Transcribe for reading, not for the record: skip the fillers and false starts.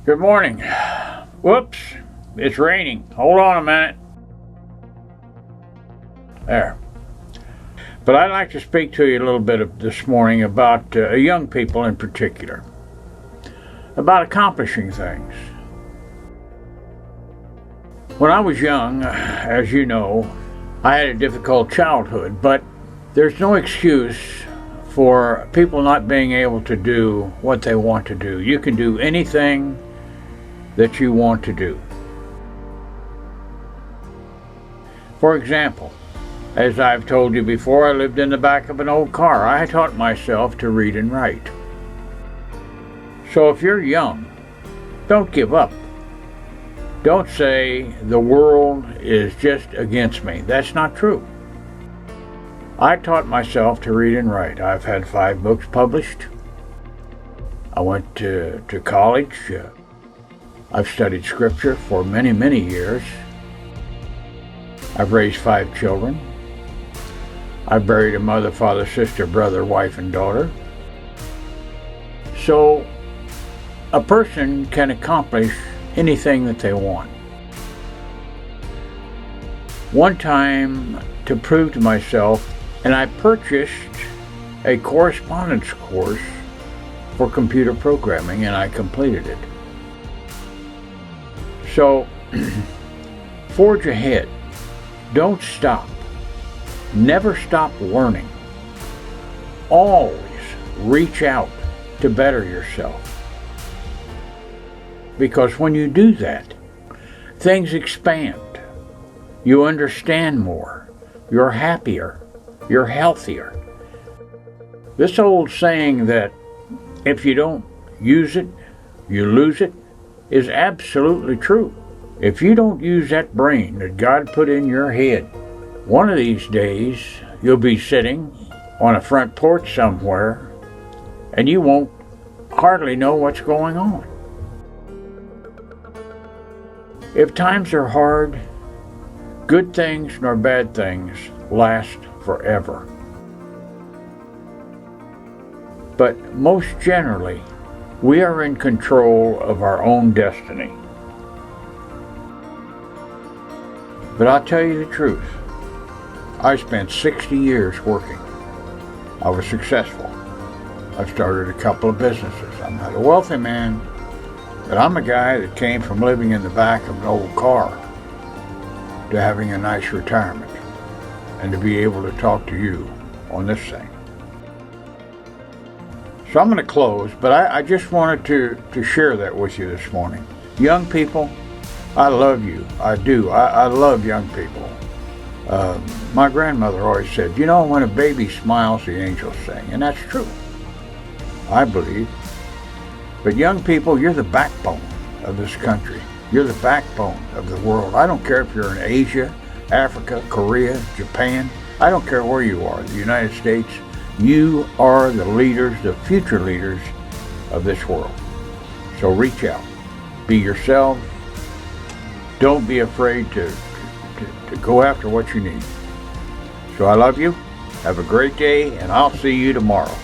Good morning. Whoops, it's raining. Hold on a minute. There. But I'd like to speak to you a little bit this morning about young people in particular, about accomplishing things. When I was young, as you know, I had a difficult childhood, but there's no excuse for people not being able to do what they want to do. You can do anything that you want to do. For example, as I've told you before, I lived in the back of an old car. I taught myself to read and write. So if you're young, don't give up. Don't say the world is just against me. That's not true. I taught myself to read and write. I've had 5 books published. I went to college. I've studied scripture for many, many years. I've raised 5 children. I buried a mother, father, sister, brother, wife, and daughter. So a person can accomplish anything that they want. One time, to prove to myself, and I purchased a correspondence course for computer programming, and I completed it. So, forge ahead. Don't stop. Never stop learning. Always reach out to better yourself. Because when you do that, things expand. You understand more. You're happier. You're healthier. This old saying that if you don't use it, you lose it, is absolutely true. If you don't use that brain that God put in your head, one of these days you'll be sitting on a front porch somewhere and you won't hardly know what's going on. If times are hard, good things nor bad things last forever. But most generally, we are in control of our own destiny. But I'll tell you the truth. I spent 60 years working. I was successful. I've started a couple of businesses. I'm not a wealthy man, but I'm a guy that came from living in the back of an old car to having a nice retirement and to be able to talk to you on this thing. So I'm going to close, but I just wanted to share that with you this morning. Young people, I love you. I do. I love young people. My grandmother always said, you know, when a baby smiles, the angels sing. And that's true. I believe. But young people, you're the backbone of this country. You're the backbone of the world. I don't care if you're in Asia, Africa, Korea, Japan. I don't care where you are, the United States. You are the leaders, the future leaders of this world. So reach out. Be yourself. Don't be afraid to go after what you need. So I love you. Have a great day, and I'll see you tomorrow.